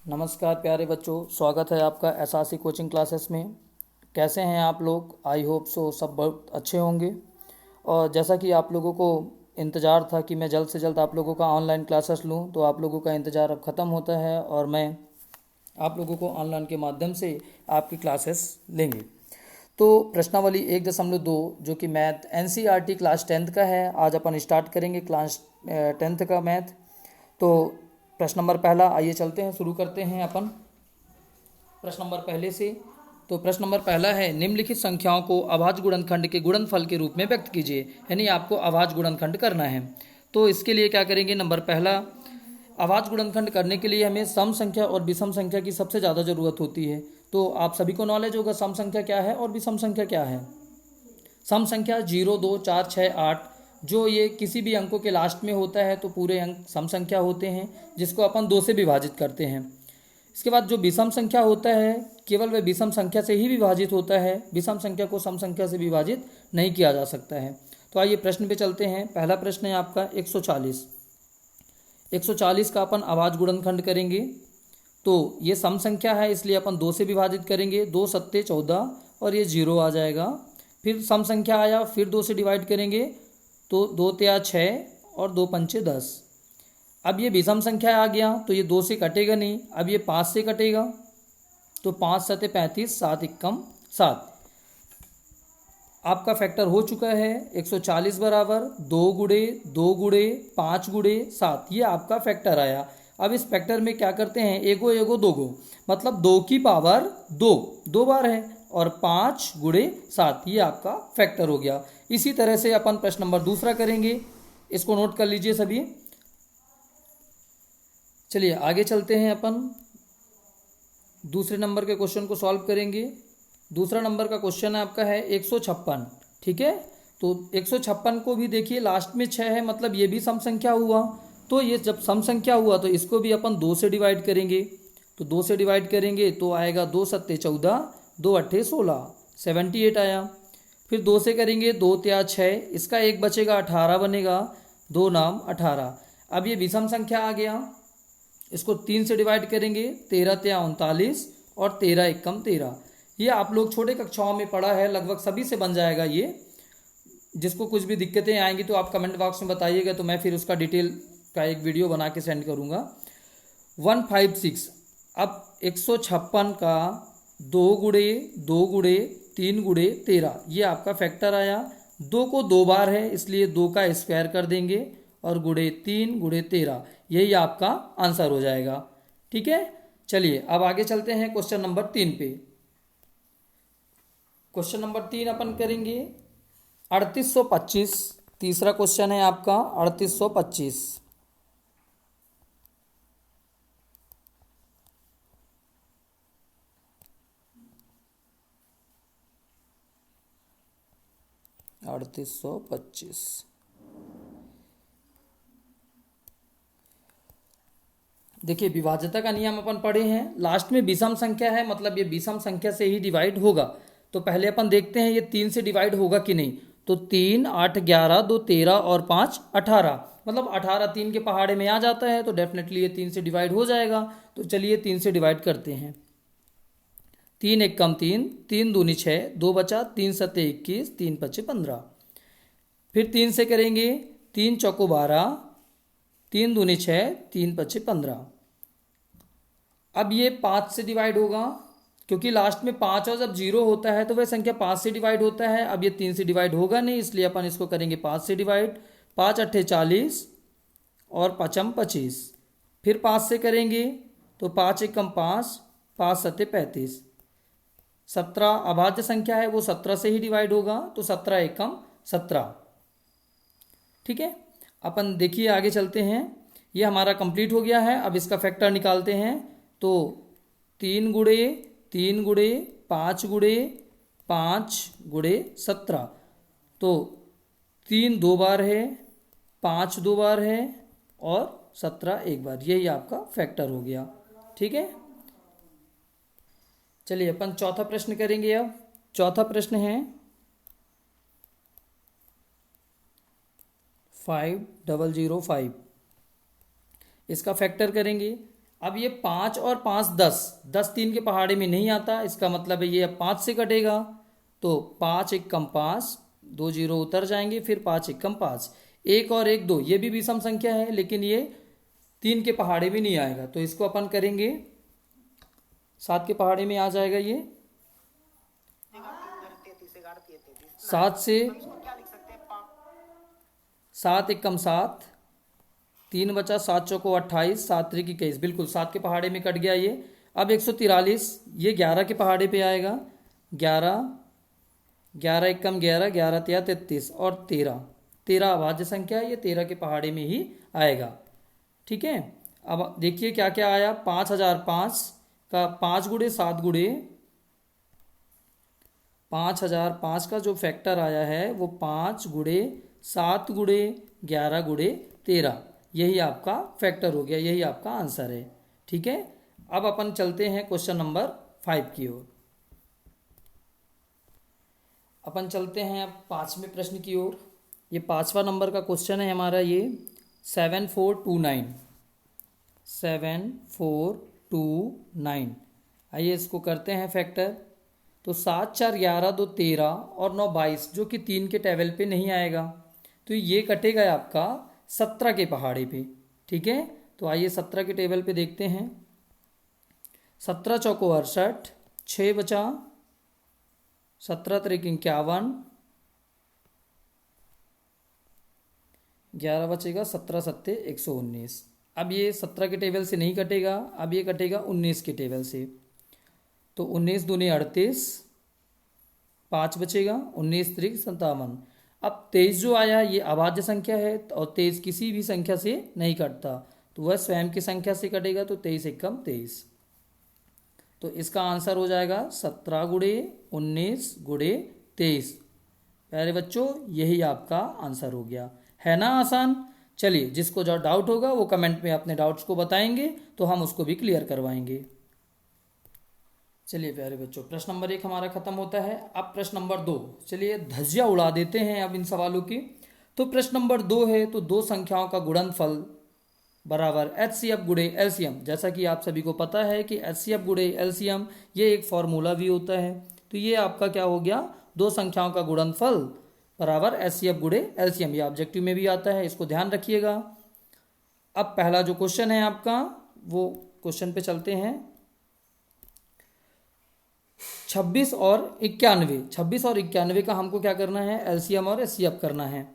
नमस्कार प्यारे बच्चों, स्वागत है आपका एसआरसी कोचिंग क्लासेस में। कैसे हैं आप लोग? आई होप सो सब बहुत अच्छे होंगे। और जैसा कि आप लोगों को इंतज़ार था कि मैं जल्द से जल्द आप लोगों का ऑनलाइन क्लासेस लूं, तो आप लोगों का इंतज़ार अब ख़त्म होता है और मैं आप लोगों को ऑनलाइन के माध्यम से आपकी क्लासेस लेंगे। तो प्रश्नावली 1.2 जो कि मैथ एनसीईआरटी क्लास 10th का है, आज अपन स्टार्ट करेंगे क्लास 10th का मैथ। तो प्रश्न नंबर पहला, आइए चलते हैं, शुरू करते हैं अपन प्रश्न नंबर पहले से। तो प्रश्न नंबर पहला है, निम्नलिखित संख्याओं को अभाज्य गुणनखंड के गुणनफल के रूप में व्यक्त कीजिए। यानी आपको अभाज्य गुणनखंड करना है। तो इसके लिए क्या करेंगे? नंबर पहला, अभाज्य गुणनखंड करने के लिए हमें सम संख्या और विषम संख्या की सबसे ज़्यादा ज़रूरत होती है। तो आप सभी को नॉलेज होगा सम संख्या क्या है और विषम संख्या क्या है। सम संख्या 0, 2, 4, 6, 8 जो ये किसी भी अंकों के लास्ट में होता है तो पूरे अंक सम संख्या होते हैं, जिसको अपन 2 से विभाजित करते हैं। इसके बाद जो विषम संख्या होता है, केवल वह विषम संख्या से ही विभाजित होता है, विषम संख्या को सम संख्या से विभाजित नहीं किया जा सकता है। तो आइए प्रश्न पे चलते हैं। पहला प्रश्न है आपका 140। 140 का अपन अभाज्य गुणनखंड करेंगे। तो ये सम संख्या है, इसलिए अपन 2 से विभाजित करेंगे। 2 सत्ते 14 और ये 0 आ जाएगा। फिर सम संख्या आया, फिर 2 से डिवाइड करेंगे तो 2 तिया 6 और 2 पंचे 10। अब ये विषम संख्या आ गया तो ये 2 से कटेगा नहीं, अब ये 5 से कटेगा। तो 5 सत्ते 35, 7 एकम 7। आपका फैक्टर हो चुका है 140 बराबर 2 गुणे 2 गुणे 5 गुणे 7, ये आपका फैक्टर आया। अब इस फैक्टर में क्या करते हैं, एगो एगो दोगो, मतलब 2 की पावर 2 दो बार है, और 5 गुणे 7 ये आपका फैक्टर हो गया। इसी तरह से अपन प्रश्न नंबर दूसरा करेंगे, इसको नोट कर लीजिए सभी। चलिए आगे चलते हैं, अपन दूसरे नंबर के क्वेश्चन को सॉल्व करेंगे। दूसरा नंबर का क्वेश्चन आपका है 156। ठीक है, तो 156 को भी देखिए लास्ट में 6 है, मतलब ये भी सम संख्या हुआ। तो ये जब सम संख्या हुआ तो इसको भी अपन 2 से डिवाइड करेंगे। तो 2 से डिवाइड करेंगे तो आएगा 2 सत्ते 14, 2 अट्ठे 16, 78 आया। फिर 2 से करेंगे 2 त्या 6, इसका एक बचेगा 18 बनेगा, 2 नाम 18। अब ये विषम संख्या आ गया, इसको 3 से डिवाइड करेंगे, 13 त्या 39 और 13 एकम 13। ये आप लोग छोटे कक्षाओं में पढ़ा है, लगभग सभी से बन जाएगा ये। जिसको कुछ भी दिक्कतें आएंगी तो आप कमेंट बॉक्स में बताइएगा, तो मैं फिर उसका डिटेल का एक वीडियो बना के सेंड करूँगा। 156। अब 156 का 2 गुणे 2 गुणे 3 गुणे 13 ये आपका फैक्टर आया। 2 को 2 बार है, इसलिए 2 का स्क्वायर कर देंगे और गुणे 3 गुणे 13, यही आपका आंसर हो जाएगा। ठीक है, चलिए अब आगे चलते हैं क्वेश्चन नंबर 3 पे। क्वेश्चन नंबर 3 अपन करेंगे 3825। तीसरा क्वेश्चन है आपका 3825। अड़तीस सौ पच्चीस। देखिए विभाज्यता का नियम अपन पढ़े हैं, लास्ट में विषम संख्या है, मतलब ये विषम संख्या से ही डिवाइड होगा। तो पहले अपन देखते हैं ये 3 से डिवाइड होगा कि नहीं। तो 3 8 11, 2 13 और 5 18, मतलब 18 3 के पहाड़े में आ जाता है, तो डेफिनेटली ये 3 से डिवाइड हो जाएगा। तो चलिए 3 से डिवाइड करते हैं। 3 एक कम 3, 3 दूनी 6, 2 बचा, 3 सत्ते 21, 3 पचे 15। फिर 3 से करेंगे, 3 चौको 12, 3 दूनी 6, 3 पचे 15। अब ये 5 से डिवाइड होगा, क्योंकि लास्ट में 5 और जब 0 होता है तो वह संख्या 5 से डिवाइड होता है। अब ये 3 से डिवाइड होगा नहीं, इसलिए अपन इसको करेंगे 5 से डिवाइड। 5 अट्ठे 40 और पचम 25। फिर 5 से करेंगे तो 5 एकम 5, 5 सत्ते 35। 17 अभाज्य संख्या है, वो 17 से ही डिवाइड होगा, तो 17 एकम 17। ठीक है, अपन देखिए आगे चलते हैं। ये हमारा कंप्लीट हो गया है। अब इसका फैक्टर निकालते हैं। तो 3 गुणे 3 गुणे 5 गुणे 5 गुणे 17। तो 3 2 बार है, 5 2 बार है और 17 एक बार, यही आपका फैक्टर हो गया। ठीक है, चलिए अपन चौथा प्रश्न करेंगे। अब चौथा प्रश्न है 5005। इसका फैक्टर करेंगे। अब ये 5 और 5 10, 10 3 के पहाड़े में नहीं आता, इसका मतलब है ये अब 5 से कटेगा, तो 5 एक कम 5, 2 जीरो उतर जाएंगे, फिर 5 एक कम 5, 1 और 1 2, ये भी विषम संख्या है लेकिन ये 3 के पहाड़े में नहीं आएगा, तो इसको अपन करेंगे 7 के पहाड़े में आ जाएगा ये। 7 से 7 एक कम 7, 3 बचा, 7 चौको 28, 7 त्रिक 21, बिल्कुल 7 के पहाड़े में कट गया ये। अब 143, ये 11 के पहाड़े पे आएगा, 11, 11 एक कम 11, 11 तिया 33 और 13, 13 अभाज्य संख्या है, ये 13 के पहाड़े में ही आएगा। ठीक है, अब देखिए क्या क्या आया। 5005 का 5 गुड़े 7 गुड़े 5005 का जो फैक्टर आया है वो 5 गुड़े 7 गुड़े 11 गुड़े 13, यही आपका फैक्टर हो गया, यही आपका आंसर है। ठीक है, अब अपन चलते हैं क्वेश्चन नंबर 5 की ओर। अपन चलते हैं अब 5वें प्रश्न की ओर। ये 5वां नंबर का क्वेश्चन है हमारा, ये 7429, 7429। आइए इसको करते हैं फैक्टर। तो 7 4 11 2 13 और 9 22, जो कि 3 के टेबल पे नहीं आएगा, तो ये कटेगा आपका 17 के पहाड़े पे। ठीक है, तो आइए 17 के टेबल पे देखते हैं। 17 चौको 68, 6 बचा, 17 त्रिक 51, 11 बचेगा, 17 सत्ते 119। अब ये 17 के टेबल से नहीं कटेगा, अब ये कटेगा 19 के टेबल से। तो 19 दूनी 38, 5 बचेगा, 19 त्रिक 57। अब 23 जो आया ये अभाज्य संख्या है और 23 किसी भी संख्या से नहीं कटता, तो वह स्वयं की संख्या से कटेगा, तो 23 एक कम 23। तो इसका आंसर हो जाएगा 17 गुड़े 19 गुड़े 23। प्यारे बच्चों, यही आपका आंसर हो गया, है ना आसान। चलिए, जिसको जो डाउट होगा वो कमेंट में अपने डाउट्स को बताएंगे, तो हम उसको भी क्लियर करवाएंगे। चलिए प्यारे बच्चों, प्रश्न नंबर 1 हमारा खत्म होता है। अब प्रश्न नंबर 2, चलिए धज्जियां उड़ा देते हैं अब इन सवालों की। तो प्रश्न नंबर 2 है, तो दो संख्याओं का गुणनफल बराबर HCF गुड़े LCM। जैसा कि आप सभी को पता है कि HCF गुड़े LCM ये एक फॉर्मूला भी होता है, तो ये आपका क्या हो गया, दो संख्याओं का गुणनफल बराबर HCF गुड़े LCM, ये ऑब्जेक्टिव में भी आता है, इसको ध्यान रखिएगा। अब पहला जो क्वेश्चन है आपका, वो क्वेश्चन पे चलते हैं। 26 और 91, 26 और 91 का हमको क्या करना है, LCM और HCF करना है।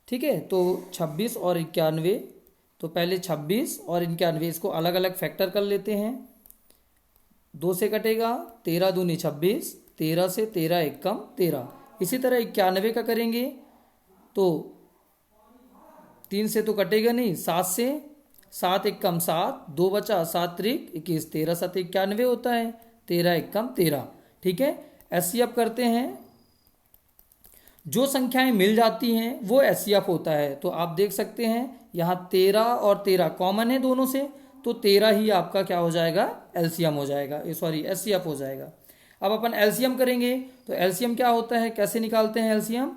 ठीक है, तो 26 और 91, तो पहले 26 और 91 इसको अलग अलग फैक्टर कर लेते हैं। 2 से कटेगा, 13 दूनी 26, 13 से 13 एक कम 13। इसी तरह 91 का करेंगे, तो 3 से तो कटेगा नहीं, 7 से, 7 एक कम 7, 2 बचा, 7 त्रिक 21, 13 7 91 होता है, 13 एक कम 13। ठीक है, HCF करते हैं। जो संख्याएं मिल जाती हैं वो HCF होता है। तो आप देख सकते हैं यहाँ 13 और 13 कॉमन है दोनों से, तो 13 ही आपका क्या हो जाएगा, LCM हो जाएगा, सॉरी HCF हो जाएगा। अब अपन LCM करेंगे, तो LCM क्या होता है, कैसे निकालते हैं LCM।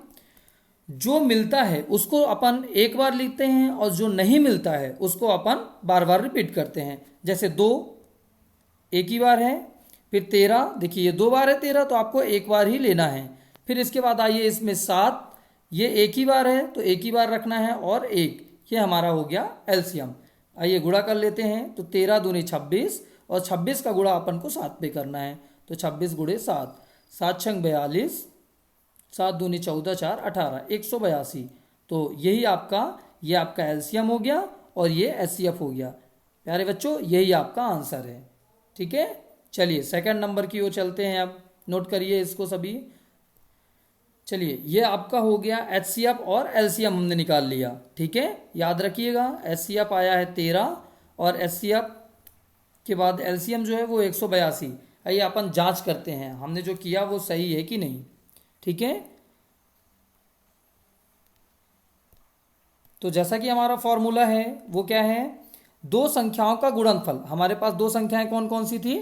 जो मिलता है उसको अपन एक बार लिखते हैं और जो नहीं मिलता है उसको अपन बार बार रिपीट करते हैं। जैसे 2 एक ही बार है, फिर 13, देखिए ये 2 बार है 13, तो आपको एक बार ही लेना है। फिर इसके बाद आइए इसमें 7, ये एक ही बार है तो एक ही बार रखना है, और 1, ये हमारा हो गया LCM। आइए गुणा कर लेते हैं, तो 13 दूनी 26 और 26 का गुणा अपन को 7 पे करना है, तो 26 गुणे 7, 7 छंग 42, 7 दूनी 14 4 18, 182। तो यही आपका, ये आपका LCM हो गया और ये HCF हो गया। प्यारे बच्चों, यही आपका आंसर है। ठीक है, चलिए सेकंड नंबर की ओर चलते हैं। अब नोट करिए इसको सभी। चलिए, ये आपका हो गया HCF और LCM हमने निकाल लिया। ठीक है, याद रखिएगा HCF आया है 13 और HCF के बाद LCM जो है वो 182। आइए अपन जांच करते हैं हमने जो किया वो सही है कि नहीं। ठीक है, तो जैसा कि हमारा फॉर्मूला है वो क्या है, दो संख्याओं का गुणनफल। हमारे पास दो संख्याएं कौन कौन सी थी,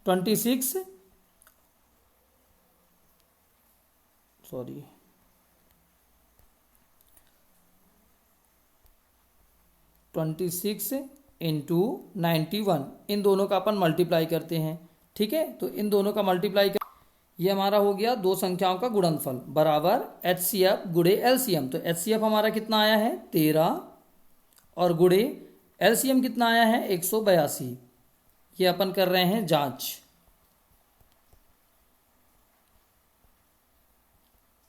26 26 इंटू 91, इन दोनों का अपन मल्टीप्लाई करते हैं। ठीक है, तो इन दोनों का मल्टीप्लाई कर, ये हमारा हो गया दो संख्याओं का गुणनफल बराबर HCF गुणे LCM। तो HCF हमारा कितना आया है 13 और गुणे LCM कितना आया है 182। ये अपन कर रहे हैं जांच,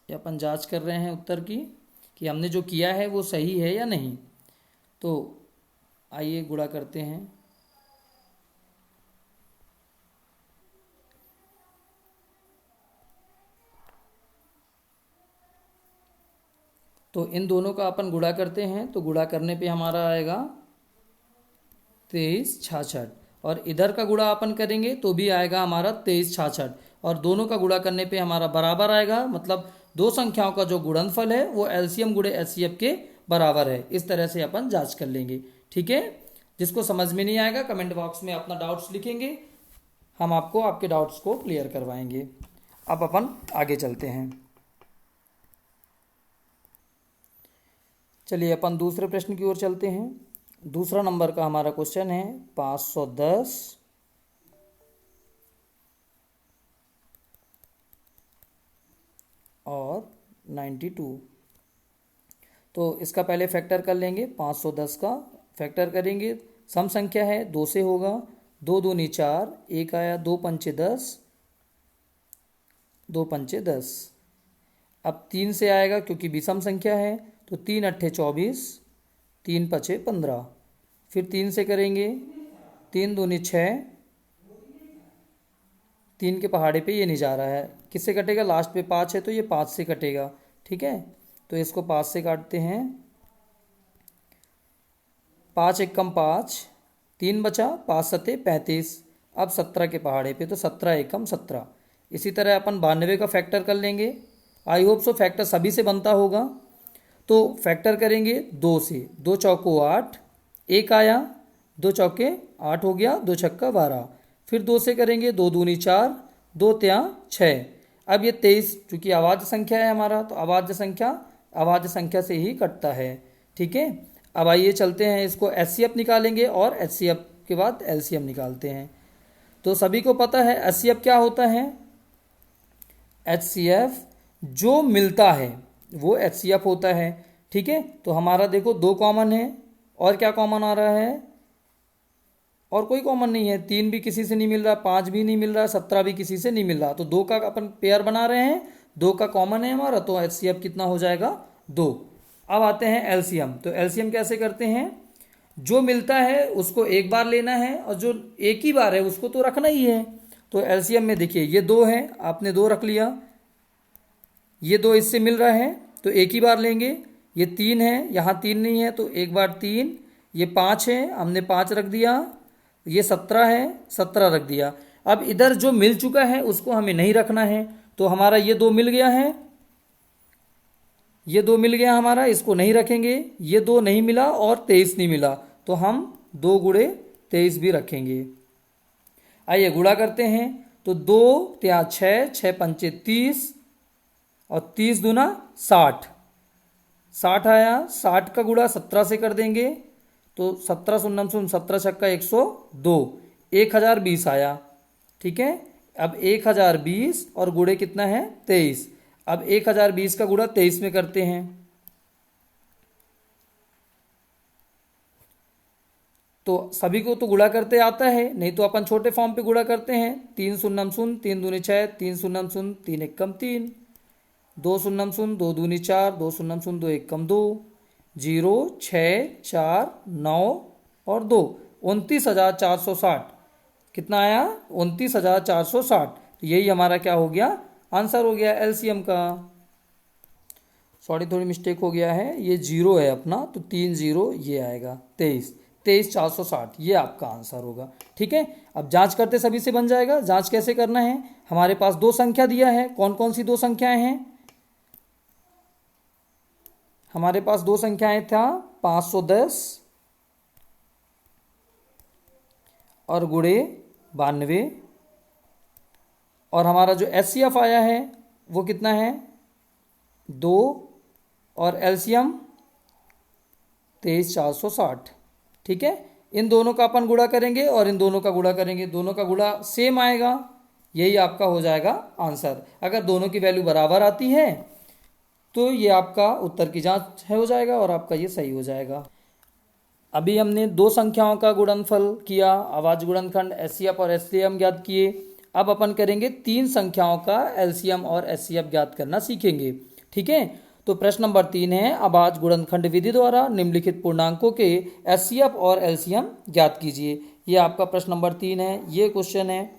ये अपन जांच कर रहे हैं उत्तर की कि हमने जो किया है वो सही है या नहीं। तो आइए गुणा करते हैं। तो इन दोनों का अपन गुणा करते हैं, तो गुणा करने पे हमारा आएगा 2366, और इधर का गुणा अपन करेंगे तो भी आएगा हमारा 2366, और दोनों का गुणा करने पे हमारा बराबर आएगा। मतलब दो संख्याओं का जो गुणनफल है वो LCM गुणे HCF के बराबर है। इस तरह से अपन जांच कर लेंगे। ठीक है, जिसको समझ में नहीं आएगा कमेंट बॉक्स में अपना डाउट्स लिखेंगे, हम आपको आपके डाउट्स को क्लियर करवाएंगे। अब अपन आगे चलते हैं। चलिए अपन दूसरे प्रश्न की ओर चलते हैं। दूसरा नंबर का हमारा क्वेश्चन है 510 और 92। तो इसका पहले फैक्टर कर लेंगे। 510 का फैक्टर करेंगे, सम संख्या है 2 से होगा, 2 दूनी 4, 1 आया, 2 पंचे 10, 2 पंचे 10। अब 3 से आएगा क्योंकि विषम संख्या है, तो 3 अट्ठे 24, 3 पचे 15। फिर 3 से करेंगे, 3 दूनी 6, 3 के पहाड़े पे ये नहीं जा रहा है, किससे कटेगा, लास्ट पे 5 है तो ये 5 से कटेगा। ठीक है, तो इसको 5 से काटते हैं। 5 एकम 5, 3 बचा, 5 सते 35। अब 17 के पहाड़े पे तो 17 एकम 17। इसी तरह अपन 92 का फैक्टर कर लेंगे। आई होप सो फैक्टर सभी से बनता होगा। तो फैक्टर करेंगे 2 से, 2 चौको 8, 1 आया, 2 चौके 8 हो गया, 2 छक्का 12। फिर 2 से करेंगे, 2 दूनी 4, 2 त्या 6। अब ये 23 चूंकि अभाज्य संख्या है हमारा, तो अभाज्य संख्या से ही कटता है। ठीक है, अब आइए चलते हैं, इसको HCF निकालेंगे और HCF के बाद LCM निकालते हैं। तो सभी को पता है HCF क्या होता है। HCF जो मिलता है वो HCF होता है। ठीक है, तो हमारा देखो 2 कॉमन है, और क्या कॉमन आ रहा है, और कोई कॉमन नहीं है। 3 भी किसी से नहीं मिल रहा, 5 भी नहीं मिल रहा, 17 भी किसी से नहीं मिल रहा। तो 2 का अपन पेयर बना रहे हैं, 2 का कॉमन है हमारा, तो HCF कितना हो जाएगा 2। अब आते हैं LCM। तो LCM कैसे करते हैं, जो मिलता है उसको एक बार लेना है, और जो एक ही बार है उसको तो रखना ही है। तो LCM में देखिए ये 2 है, आपने 2 रख लिया, ये 2 इससे मिल रहा है तो एक ही बार लेंगे। ये 3 है, यहाँ 3 नहीं है तो एक बार 3। ये 5 है, हमने 5 रख दिया। ये 17 है, 17 रख दिया। अब इधर जो मिल चुका है उसको हमें नहीं रखना है, तो हमारा ये 2 मिल गया है, ये 2 मिल गया हमारा, इसको नहीं रखेंगे। ये 2 नहीं मिला और 23 नहीं मिला, तो हम 2 गुणे 23 भी रखेंगे। आइए गुणा करते हैं। तो 2 त्या 6, 6 पंचे 30, और 30 दूना 60, 60 आया। 60 का गुणा 17 से कर देंगे, तो 17 शून्य शून्य, 17 छक्का 102, 1020 आया। ठीक है, अब 1020 और गुणे कितना है 23। अब 1020 का गुणा 23 में करते हैं। तो सभी को तो गुणा करते आता है, नहीं तो अपन छोटे फॉर्म पे गुणा करते हैं। 3 शून्य शून्य, 3 दूनी 6, 3 शून्य शून्य, 3 एकम 3, 2 शून्य शून्य, 2 दूनी 4, 2 शून्य शून्य, 2 एकम 2, 0 6 4 9 और 2, 29,460। कितना आया 29,460। तो यही हमारा क्या हो गया, आंसर हो गया LCM का। सॉरी थोड़ी मिस्टेक हो गया है, ये 0 है अपना, तो 3 0 ये आएगा 23,460, ये आपका आंसर होगा। ठीक है, अब जांच करते सभी से बन जाएगा। जांच कैसे करना है, हमारे पास 2 संख्या दिया है। कौन कौन सी 2 संख्याएं हैं, हमारे पास 2 संख्याएं था 510 और गुणे 92, और हमारा जो HCF आया है वो कितना है 2, और LCM 23,460। ठीक है, इन दोनों का अपन गुणा करेंगे और इन दोनों का गुणा करेंगे, दोनों का गुणा सेम आएगा, यही आपका हो जाएगा आंसर। अगर दोनों की वैल्यू बराबर आती है तो ये आपका उत्तर की जांच है हो जाएगा और आपका ये सही हो जाएगा। अभी हमने दो संख्याओं का गुणनफल किया, अभाज्य गुणनखंड एचसीएफ और एचसीएम ज्ञात किए। अब अपन करेंगे तीन संख्याओं का एलसीएम और एचसीएफ ज्ञात करना सीखेंगे। ठीक है, तो प्रश्न नंबर 3 है, अभाज्य गुणनखंड विधि द्वारा निम्नलिखित पूर्णांकों के एचसीएफ और एलसीएम ज्ञात कीजिए। ये आपका प्रश्न नंबर 3 है, ये क्वेश्चन है।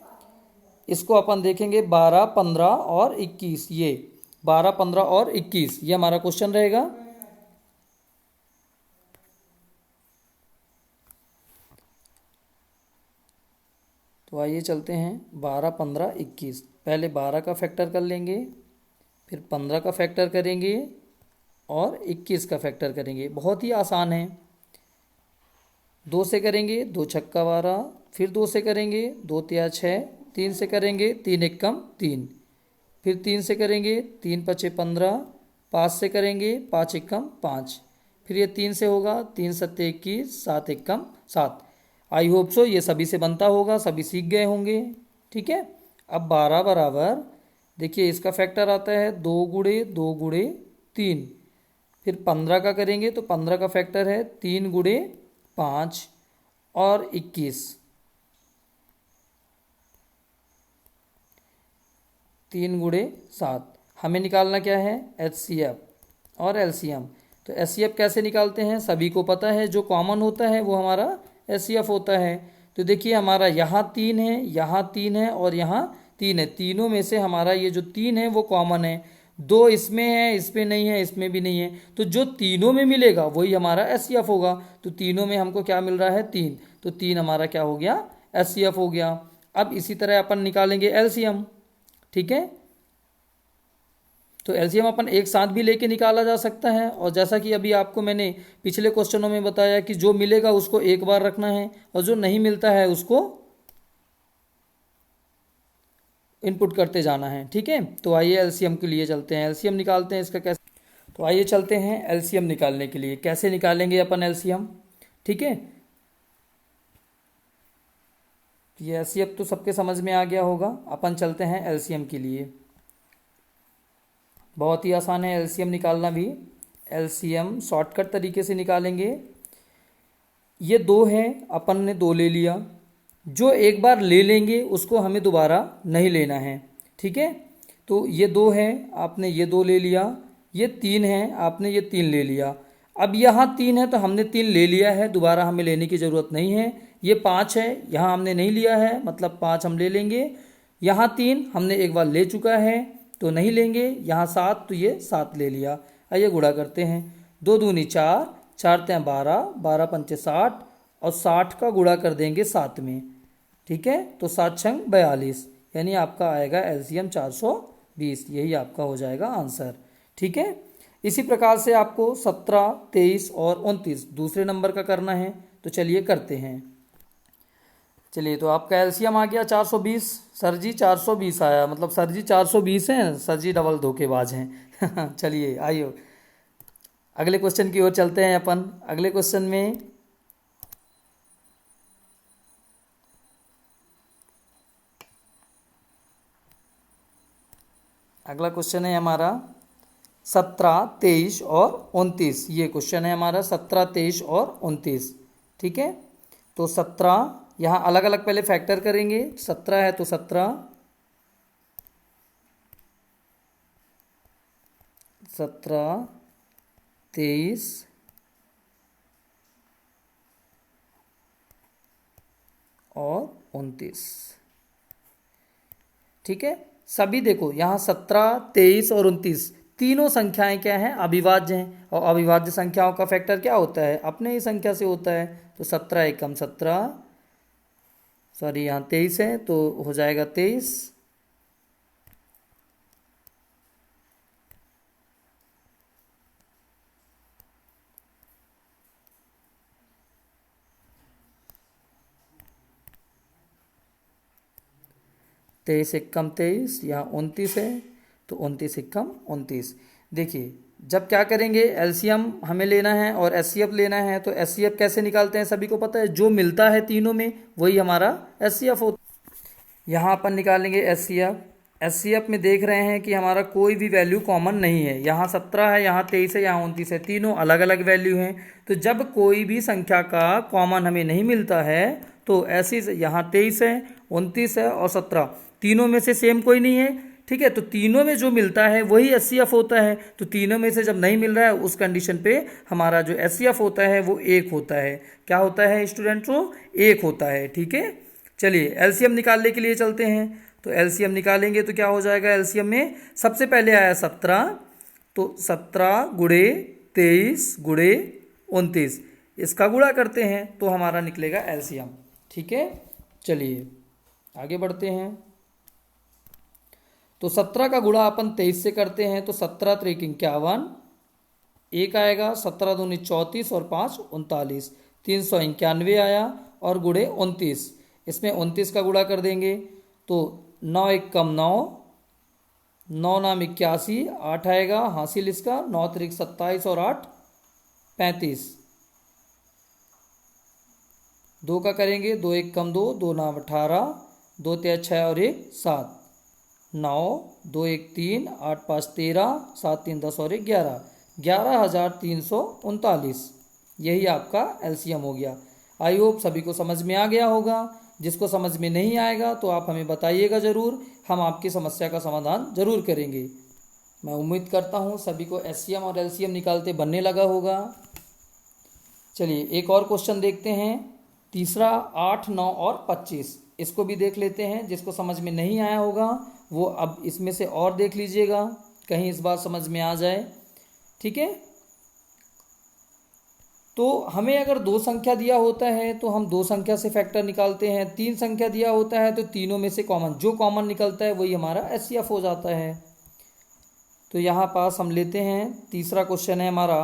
इसको अपन देखेंगे 12, 15 और 21। ये 12, 15 और 21 ये हमारा क्वेश्चन रहेगा। तो आइए चलते हैं 12, 15, 21। पहले 12 का फैक्टर कर लेंगे, फिर 15 का फैक्टर करेंगे और 21 का फैक्टर करेंगे। बहुत ही आसान है। 2 से करेंगे, 2 छक्का 12, फिर 2 से करेंगे, 2 तिया 6, 3 से करेंगे, 3 एकम 3, फिर 3 से करेंगे, 3 पचे 15, 5 से करेंगे, 5 एकम 5, फिर ये 3 से होगा, 3 सत्ते 21, 7 एकम 7। आई होप सो ये सभी से बनता होगा, सभी सीख गए होंगे। ठीक है, अब 12 बराबर, देखिए इसका फैक्टर आता है 2 गुणे 2 गुणे 3, फिर 15 का करेंगे तो 15 का फैक्टर है 3 गुणे 5 और 21, 3 गुणे 7। हमें निकालना क्या है, एचसीएफ और एलसीएम। तो एचसीएफ कैसे निकालते हैं, सभी को पता है, जो कॉमन होता है वो हमारा एचसीएफ होता है। तो देखिए हमारा यहाँ 3 है, यहाँ 3 है और यहाँ 3 है। तीनों में से हमारा ये जो 3 है वो कॉमन है, 2 इसमें है, इसमें नहीं है, इसमें भी नहीं है। तो जो तीनों में मिलेगा वही हमारा एचसीएफ होगा। तो तीनों में हमको क्या मिल रहा है, 3, तो 3 हमारा क्या हो गया, एचसीएफ हो गया। अब इसी तरह अपन निकालेंगे एलसीएम। ठीक है, तो एलसीएम अपन एक साथ भी लेके निकाला जा सकता है, और जैसा कि अभी आपको मैंने पिछले क्वेश्चनों में बताया कि जो मिलेगा उसको एक बार रखना है और जो नहीं मिलता है उसको इनपुट करते जाना है। ठीक है, तो आइए एलसीएम के लिए चलते हैं, एलसीएम निकालते हैं इसका कैसे। तो आइए चलते हैं एलसीएम निकालने के लिए, कैसे निकालेंगे अपन एलसीएम। ठीक है, ये एलसीएम तो सबके समझ में आ गया होगा। अपन चलते हैं एलसीएम के लिए, बहुत ही आसान है एलसीएम निकालना भी। एलसीएम शॉर्टकट तरीके से निकालेंगे। ये 2 है, अपन ने 2 ले लिया, जो एक बार ले लेंगे उसको हमें दोबारा नहीं लेना है। ठीक है, तो ये 2 है, आपने ये 2 ले लिया, ये 3 है, आपने ये 3 ले लिया। अब यहाँ 3 है तो हमने 3 ले लिया है, दोबारा हमें लेने की ज़रूरत नहीं है। ये 5 है, यहाँ हमने नहीं लिया है, मतलब 5 हम ले लेंगे। यहाँ 3 हमने एक बार ले चुका है तो नहीं लेंगे। यहाँ 7, तो ये 7 ले लिया। आइए गुणा करते हैं, 2 दूनी 4, 4 तें 12, 12 पंचे 60 और 60 का गुणा कर देंगे 7 में। ठीक है, तो 7 छंग 42, यानी आपका आएगा एलसीएम 420, यही आपका हो जाएगा आंसर। ठीक है, इसी प्रकार से आपको 17, 23 और 29 दूसरे नंबर का करना है, तो चलिए करते हैं। चलिए, तो आपका एलसीएम आ गया 420। सर जी 420 आया, मतलब सर जी 420 हैं, सर जी डबल धोखेबाज हैं। चलिए आइए अगले क्वेश्चन की ओर चलते हैं अपन। अगले क्वेश्चन में अगला क्वेश्चन है हमारा 17, 23 और 29। ये क्वेश्चन है हमारा 17, 23 और 29। ठीक है, तो 17 यहाँ अलग अलग पहले फैक्टर करेंगे। 17 है तो 17, 17, 23 और 29। ठीक है, सभी देखो यहाँ 17, 23 और 29 तीनों संख्याएं क्या हैं, अविभाज्य हैं। और अविभाज्य संख्याओं का फैक्टर क्या होता है, अपने ही संख्या से होता है। तो 17 एकम 17, सॉरी यहाँ 23 है तो हो जाएगा 23, तेईस एकम 23, यहाँ 29 है तो 29 एकम 29। देखिए जब क्या करेंगे, एलसीएम हमें लेना है और एचसीएफ लेना है, तो एचसीएफ कैसे निकालते हैं सभी को पता है, जो मिलता है तीनों में वही हमारा एचसीएफ होता है। यहाँ अपन निकालेंगे एचसीएफ। एचसीएफ में देख रहे हैं कि हमारा कोई भी वैल्यू कॉमन नहीं है, यहाँ 17 है, यहाँ 23 है, यहाँ 29 है, तीनों अलग अलग वैल्यू हैं। तो जब कोई भी संख्या का कॉमन हमें नहीं मिलता है तो ऐसी, यहाँ 23 है, 29 है और 17, तीनों में से सेम कोई नहीं है, ठीक है। तो तीनों में जो मिलता है वही एचसीएफ होता है। तो तीनों में से जब नहीं मिल रहा है उस कंडीशन पे हमारा जो एचसीएफ होता है वो 1 होता है। क्या होता है स्टूडेंट, वो 1 होता है, ठीक है। चलिए एलसीएम निकालने के लिए चलते हैं। तो एलसीएम निकालेंगे तो क्या हो जाएगा, एलसीएम में सबसे पहले आया 17, तो 17 गुणे 23 गुणे 29, इसका गुणा करते हैं तो हमारा निकलेगा एलसीएम, ठीक है। चलिए आगे बढ़ते हैं। तो 17 का गुणा अपन 23 से करते हैं, तो 17 त्रिक 51, एक आएगा, 17 दूनी 34 और 5 39, 391 आया और गुणे 29, इसमें 29 का गुणा कर देंगे तो 9 एक कम 9, 9 नाम 81, 8 आएगा हासिल इसका, 9 त्रिक 27 और 8 35, 2 का करेंगे, 2 एक कम 2, 2 नाम 18, 2 तेरह 6 और 1 7, 9, 2 एक 3, 8 5 13, 7 3 10 और 1 11, 11,339, यही आपका एलसीएम हो गया। आई होप सभी को समझ में आ गया होगा। जिसको समझ में नहीं आएगा तो आप हमें बताइएगा ज़रूर, हम आपकी समस्या का समाधान ज़रूर करेंगे। मैं उम्मीद करता हूँ सभी को एचसीएम और एलसीएम निकालते बनने लगा होगा। चलिए एक और क्वेश्चन देखते हैं, तीसरा 8, 9 और 25, इसको भी देख लेते हैं। जिसको समझ में नहीं आया होगा वो अब इसमें से और देख लीजिएगा, कहीं इस बार समझ में आ जाए, ठीक है। तो हमें अगर 2 संख्या दिया होता है तो हम 2 संख्या से फैक्टर निकालते हैं, 3 संख्या दिया होता है तो तीनों में से कॉमन, जो कॉमन निकलता है वही हमारा एचसीएफ हो जाता है। तो यहाँ पास हम लेते हैं, तीसरा क्वेश्चन है हमारा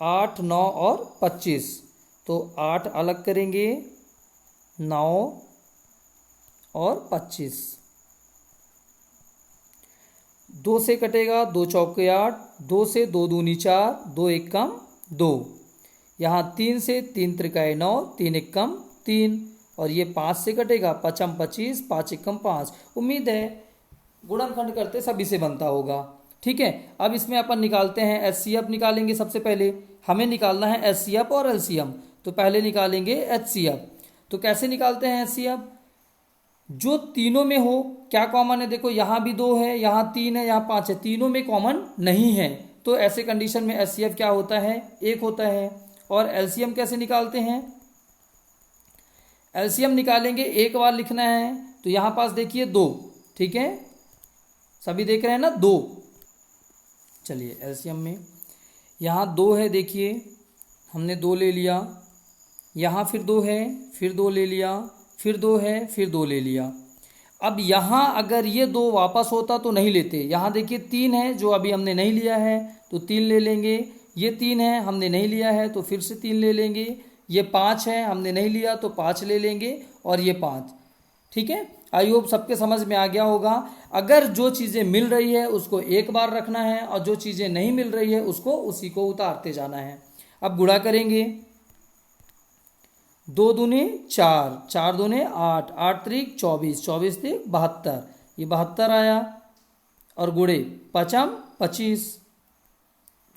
8, 9 और 25, तो 8 अलग करेंगे, 9 और 25, 2 से कटेगा, 2 चौके 8, 2 से 2 दूनी 4, 2 एक कम 2, यहाँ 3 से 3 त्रिकाय 9, 3 एक कम 3, और ये 5 से कटेगा, 5 25, 5 एक कम 5। उम्मीद है गुणनखंड करते सभी से बनता होगा, ठीक है। अब इसमें अपन निकालते हैं एचसीएफ, निकालेंगे सबसे पहले। हमें निकालना है एचसीएफ और एलसीएम, तो पहले निकालेंगे एचसीएफ। तो कैसे निकालते हैं एचसीएफ, जो तीनों में हो, क्या कॉमन है, देखो यहाँ भी 2 है, यहाँ 3 है, यहाँ 5 है, तीनों में कॉमन नहीं है, तो ऐसे कंडीशन में एचसीएफ क्या होता है, 1 होता है। और एलसीएम कैसे निकालते हैं, एलसीएम निकालेंगे एक बार लिखना है, तो यहाँ पास देखिए 2, ठीक है, सभी देख रहे हैं ना 2। चलिए एलसीएम में यहाँ 2 है, देखिए हमने 2 ले लिया, यहाँ फिर 2 है, फिर 2 ले लिया, फिर 2 है, फिर 2 ले लिया। अब यहाँ अगर ये 2 वापस होता तो नहीं लेते, यहाँ देखिए 3 है जो अभी हमने नहीं लिया है तो 3 ले लेंगे, ये 3 है हमने नहीं लिया है तो फिर से 3 ले लेंगे, ये 5 है हमने नहीं लिया तो 5 ले लेंगे, और ये 5, ठीक है। आई होप सबके समझ में आ गया होगा। अगर जो चीज़ें मिल रही है उसको एक बार रखना है और जो चीज़ें नहीं मिल रही है उसको उसी को उतारते जाना है। अब गुणा करेंगे, 2 दूनी 4, 4 दूनी 8, 8 त्रिक 24, 24 त्रिक 72, ये 72 आया, और गुणे 5 25,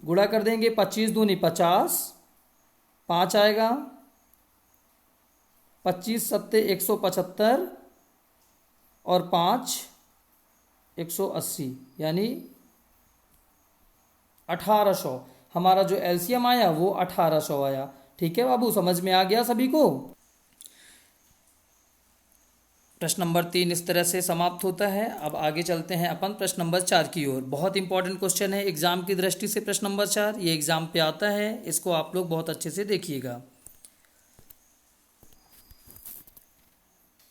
गुणा कर देंगे, 25 दूनी 50, 5 आएगा, 25 सत्ते 175 और 5 180, यानी 1800, हमारा जो एलसीएम आया वो 1800 आया, ठीक है बाबू, समझ में आ गया सभी को। प्रश्न नंबर 3 इस तरह से समाप्त होता है। अब आगे चलते हैं अपन प्रश्न नंबर 4 की ओर। बहुत इंपॉर्टेंट क्वेश्चन है एग्जाम की दृष्टि से, प्रश्न नंबर 4 ये एग्जाम पे आता है, इसको आप लोग बहुत अच्छे से देखिएगा।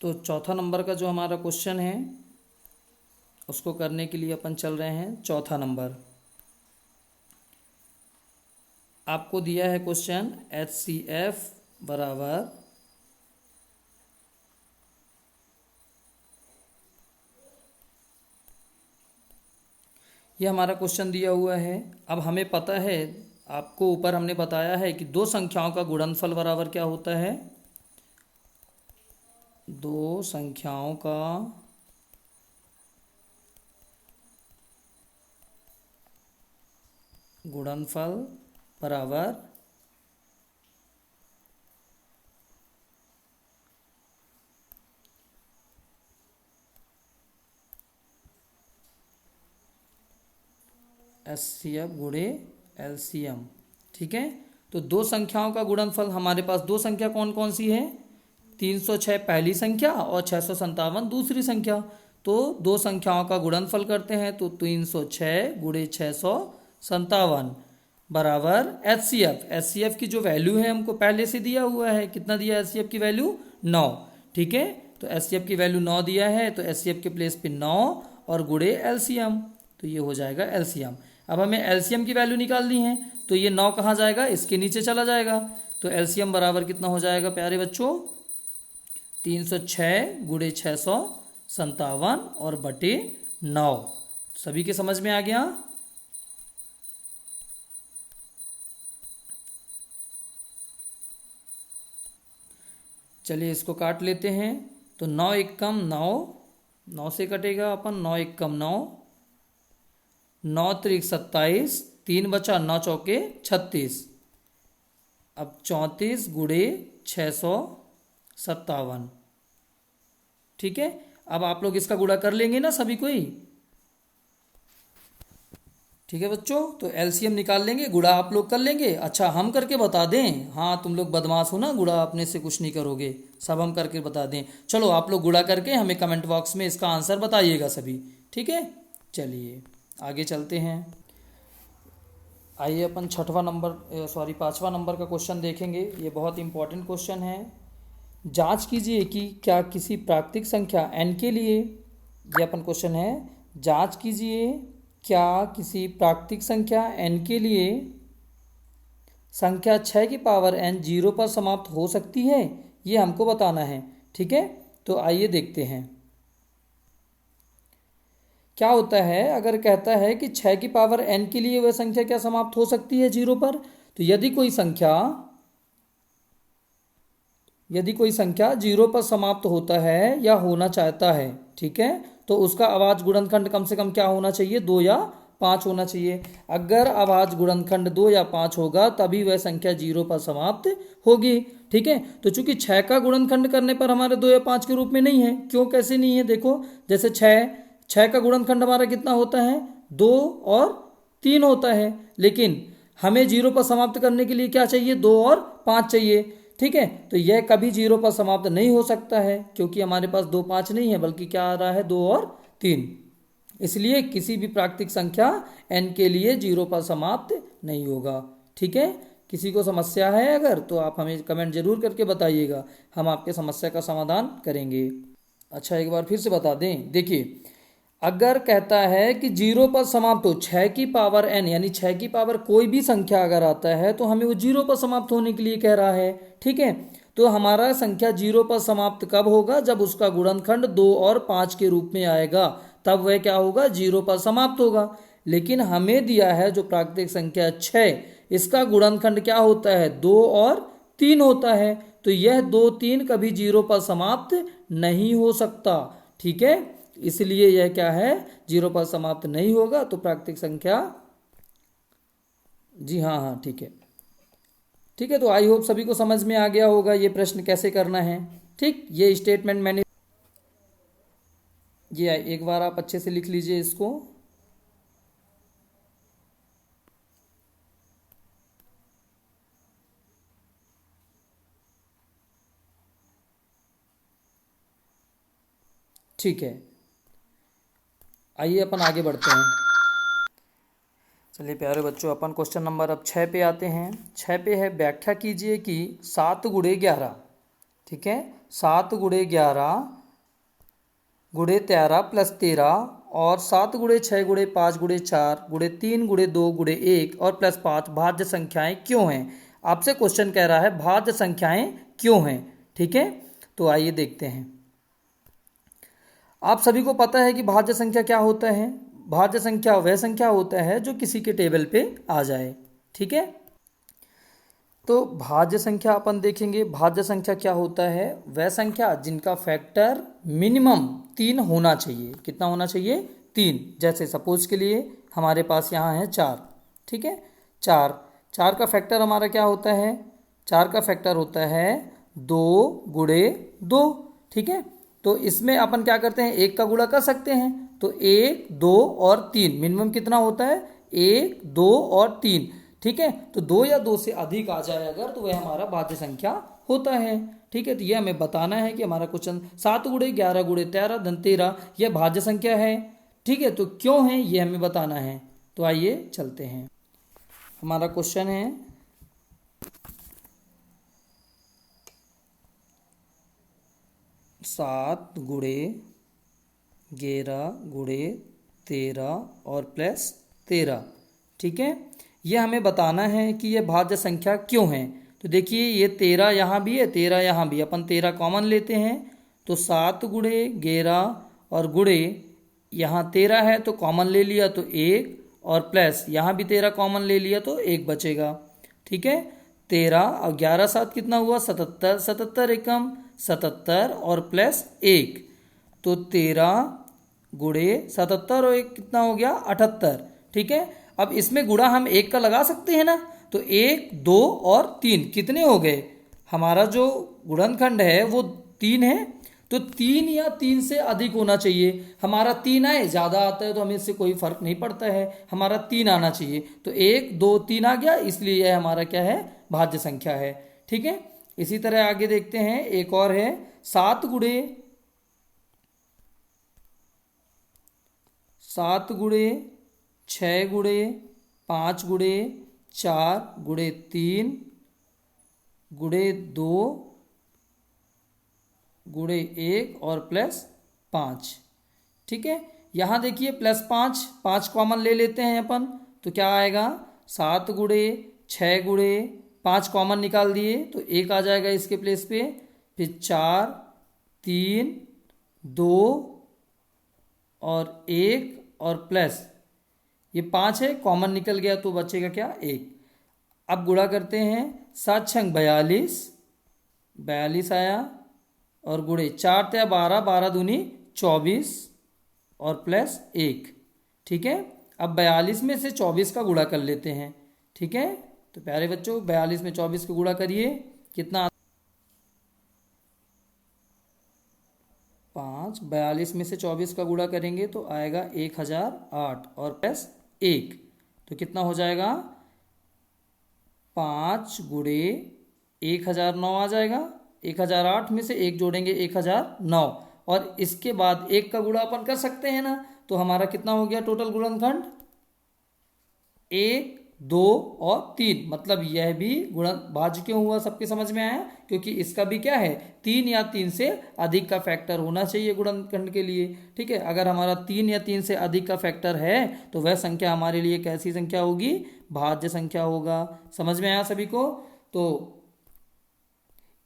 तो चौथा नंबर का जो हमारा क्वेश्चन है उसको करने के लिए अपन चल रहे हैं चौथा नंबर। आपको दिया है क्वेश्चन HCF बराबर ये हमारा क्वेश्चन दिया हुआ है। अब हमें पता है, आपको ऊपर हमने बताया है कि दो संख्याओं का गुणनफल बराबर क्या होता है। दो संख्याओं का गुणनफल बराबर HCF गुणे LCM। ठीक है, तो दो संख्याओं का गुणनफल, हमारे पास दो संख्या कौन कौन सी है, 306 पहली संख्या और 657 दूसरी संख्या। तो दो संख्याओं का गुणनफल करते हैं तो 306 गुणे 657 बराबर HCF की जो वैल्यू है हमको पहले से दिया हुआ है, कितना दिया HCF की वैल्यू 9। ठीक है, तो HCF की वैल्यू 9 दिया है तो HCF के प्लेस पे 9 और गुणे LCM, तो ये हो जाएगा LCM। अब हमें LCM की वैल्यू निकालनी है तो ये 9 कहाँ जाएगा, इसके नीचे चला जाएगा। तो LCM बराबर कितना हो जाएगा प्यारे बच्चों, 306 गुणे 657 और बटे 9। सभी के समझ में आ गया। चलिए इसको काट लेते हैं। तो 9 एकम 9, 9 से कटेगा अपन, 9 एकम 9, 9 त्रिक 27, 3 बचा, 9 चौके 36। अब 34 गुणे 657। ठीक है, अब आप लोग इसका गुणा कर लेंगे ना सभी कोई। ठीक है बच्चों, तो LCM निकाल लेंगे, गुणा आप लोग कर लेंगे। अच्छा हम करके बता दें, हाँ तुम लोग बदमाश हो ना, गुणा अपने से कुछ नहीं करोगे, सब हम करके बता दें। चलो आप लोग गुणा करके हमें कमेंट बॉक्स में इसका आंसर बताइएगा सभी। ठीक है, चलिए आगे चलते हैं। आइए अपन पाँचवा नंबर का क्वेश्चन देखेंगे। ये बहुत इंपॉर्टेंट क्वेश्चन है। जांच कीजिए कि क्या किसी प्राकृतिक संख्या n के लिए, ये अपन क्वेश्चन है, जांच कीजिए क्या किसी प्राकृतिक संख्या n के लिए संख्या 6 की पावर n 0 पर समाप्त हो सकती है, ये हमको बताना है। ठीक है, तो आइए देखते हैं क्या होता है। अगर कहता है कि 6 की पावर n के लिए वह संख्या क्या समाप्त हो सकती है 0 पर, तो यदि कोई संख्या 0 पर समाप्त होता है या होना चाहता है, ठीक है, तो उसका अभाज्य गुणनखंड कम से कम क्या होना चाहिए, 2 या 5 होना चाहिए। अगर अभाज्य गुणनखंड 2 या 5 होगा तभी वह संख्या 0 पर समाप्त होगी। ठीक है, तो चूंकि 6 का गुणनखंड करने पर हमारे 2 या 5 के रूप में नहीं है। क्यों, कैसे नहीं है, देखो जैसे 6 का गुणनखंड हमारा कितना होता है, 2 और 3 होता है, लेकिन हमें 0 पर समाप्त करने के लिए क्या चाहिए, 2 और 5 चाहिए। ठीक है, तो यह कभी 0 पर समाप्त नहीं हो सकता है क्योंकि हमारे पास 2 5 नहीं है, बल्कि क्या आ रहा है, 2 और 3। इसलिए किसी भी प्राकृतिक संख्या n के लिए 0 पर समाप्त नहीं होगा। ठीक है, किसी को समस्या है अगर, तो आप हमें कमेंट जरूर करके बताइएगा, हम आपके समस्या का समाधान करेंगे। अच्छा एक बार फिर से बता दें, देखिए अगर कहता है कि 0 पर समाप्त हो, 6 की पावर n यानी 6 की पावर कोई भी संख्या अगर आता है तो हमें वो 0 पर समाप्त होने के लिए कह रहा है। ठीक है, तो हमारा संख्या 0 पर समाप्त कब होगा, जब उसका गुणनखंड 2 और 5 के रूप में आएगा, तब वह क्या होगा, 0 पर समाप्त होगा। लेकिन हमें दिया है जो प्राकृतिक संख्या 6, इसका गुणनखंड क्या होता है, 2 और 3 होता है, तो यह 2 3 कभी 0 पर समाप्त नहीं हो सकता। ठीक है, इसलिए यह क्या है, 0 पर समाप्त नहीं होगा। तो प्राकृतिक संख्या, जी हाँ ठीक है। ठीक है, तो आई होप सभी को समझ में आ गया होगा ये प्रश्न कैसे करना है। ठीक, ये स्टेटमेंट मैंने, ये एक बार आप अच्छे से लिख लीजिए इसको। ठीक है, आइए अपन आगे बढ़ते हैं। चलिए प्यारे बच्चों, अपन क्वेश्चन नंबर अब 6 पे आते हैं। 6 पे है, व्याख्या कीजिए कि 7 गुणे 11, ठीक है, 7 गुणे 11 गुणे 13 प्लस 13 और 7 गुणे 6 गुणे 5 गुणे 4 गुणे 3 गुणे 2 गुणे 1 और प्लस 5 भाज्य संख्याएं क्यों हैं। आपसे क्वेश्चन कह रहा है भाज्य संख्याएं क्यों हैं। ठीक है, तो आइए देखते हैं। आप सभी को पता है कि भाज्य संख्या क्या होता है। भाज्य संख्या वह संख्या होता है जो किसी के टेबल पे आ जाए। ठीक है, तो भाज्य संख्या अपन देखेंगे। भाज्य संख्या क्या होता है? वह संख्या जिनका फैक्टर मिनिमम 3 होना चाहिए। कितना होना चाहिए? 3। जैसे सपोज के लिए हमारे पास यहाँ है 4। ठीक है, 4 का फैक्टर हमारा क्या होता है? 4 का फैक्टर होता है 2 गुणे 2। ठीक है, तो इसमें अपन क्या करते हैं? 1 का गुणा कर सकते हैं। तो 1, 2 और 3 मिनिमम कितना होता है? 1, 2 और 3। ठीक है, तो 2 या 2 से अधिक आ जाए अगर, तो वह हमारा भाज्य संख्या होता है। ठीक है, तो यह हमें बताना है कि हमारा क्वेश्चन 7 गुणे 11 गुणे 13 धन 13 यह भाज्य संख्या है। ठीक है, तो क्यों है ये हमें बताना है। तो आइए चलते हैं। हमारा क्वेश्चन है 7 गुणे 11 गुणे 13 और प्लस 13। ठीक है, यह हमें बताना है कि यह भाज्य संख्या क्यों है। तो देखिए ये 13 यहाँ भी है, 13 यहाँ भी। अपन 13 कॉमन लेते हैं तो 7 गुणे 11 और गुणे यहाँ 13 है तो कॉमन ले लिया तो 1 और प्लस यहाँ भी 13 कॉमन ले लिया तो 1 बचेगा। ठीक है, 13 और 11 7 कितना हुआ? 77। 77 एकम 77 और प्लस 1 तो 13 गुणे 77 और 1 कितना हो गया? 78। ठीक है, अब इसमें गुणा हम 1 का लगा सकते हैं ना, तो 1, 2 और 3 कितने हो गए? हमारा जो गुणनखंड है वो 3 है, तो 3 या 3 से अधिक होना चाहिए। हमारा 3 आए, ज़्यादा आता है तो हमें इससे कोई फर्क नहीं पड़ता है, हमारा 3 आना चाहिए। तो 1, 2, 3 आ गया, इसलिए यह हमारा क्या है? भाज्य संख्या है। ठीक है, इसी तरह आगे देखते हैं। एक और है 7 गुणे 6 गुणे 5 गुणे 4 गुणे 3 गुणे 2 गुणे 1 और प्लस 5। ठीक है, यहाँ देखिए प्लस 5 कॉमन ले लेते हैं अपन, तो क्या आएगा? 7 गुणे 6 गुणे 5 कॉमन निकाल दिए तो 1 आ जाएगा इसके प्लेस पे, फिर 4, 3, 2 और 1 और प्लस ये 5 है, कॉमन निकल गया तो बचेगा क्या? 1। अब गुणा करते हैं। 7 छंग 42, 42 आया और गुणे 4 ते 12, 12 दूनी 24 और प्लस 1। ठीक है, अब 42 में से 24 का गुणा कर लेते हैं। ठीक है, तो प्यारे बच्चों 42 में 24 का गुणा करिए, कितना? 5। 42 में से 24 का गुणा करेंगे तो आएगा 1008 और प्लस 1, तो कितना हो जाएगा? 5 गुणे 1009 आ जाएगा। 1008 में से 1 जोड़ेंगे 1009 और इसके बाद 1 का गुणा अपन कर सकते हैं ना, तो हमारा कितना हो गया टोटल गुणनखंड? 1, 2 और 3। मतलब यह भी गुणन भाज्य क्यों हुआ? सबके समझ में आया? क्योंकि इसका भी क्या है? 3 या 3 से अधिक का फैक्टर होना चाहिए गुणनखंड के लिए। ठीक है, अगर हमारा 3 या 3 से अधिक का फैक्टर है तो वह संख्या हमारे लिए कैसी संख्या होगी? भाज्य संख्या होगा। समझ में आया सभी को? तो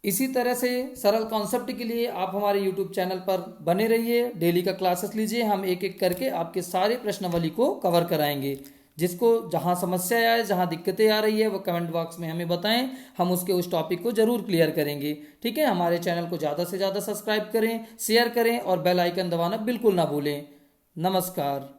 इसी तरह से सरल कॉन्सेप्ट के लिए आप हमारे YouTube चैनल पर बने रहिए, डेली का क्लासेस लीजिए। हम एक एक करके आपके सारे प्रश्नावली को कवर कराएंगे। जिसको जहां समस्या आए, जहां दिक्कतें आ रही है, वो कमेंट बॉक्स में हमें बताएं, हम उसके उस टॉपिक को जरूर क्लियर करेंगे। ठीक है, हमारे चैनल को ज़्यादा से ज़्यादा सब्सक्राइब करें, शेयर करें और बेल आइकन दबाना बिल्कुल ना भूलें। नमस्कार।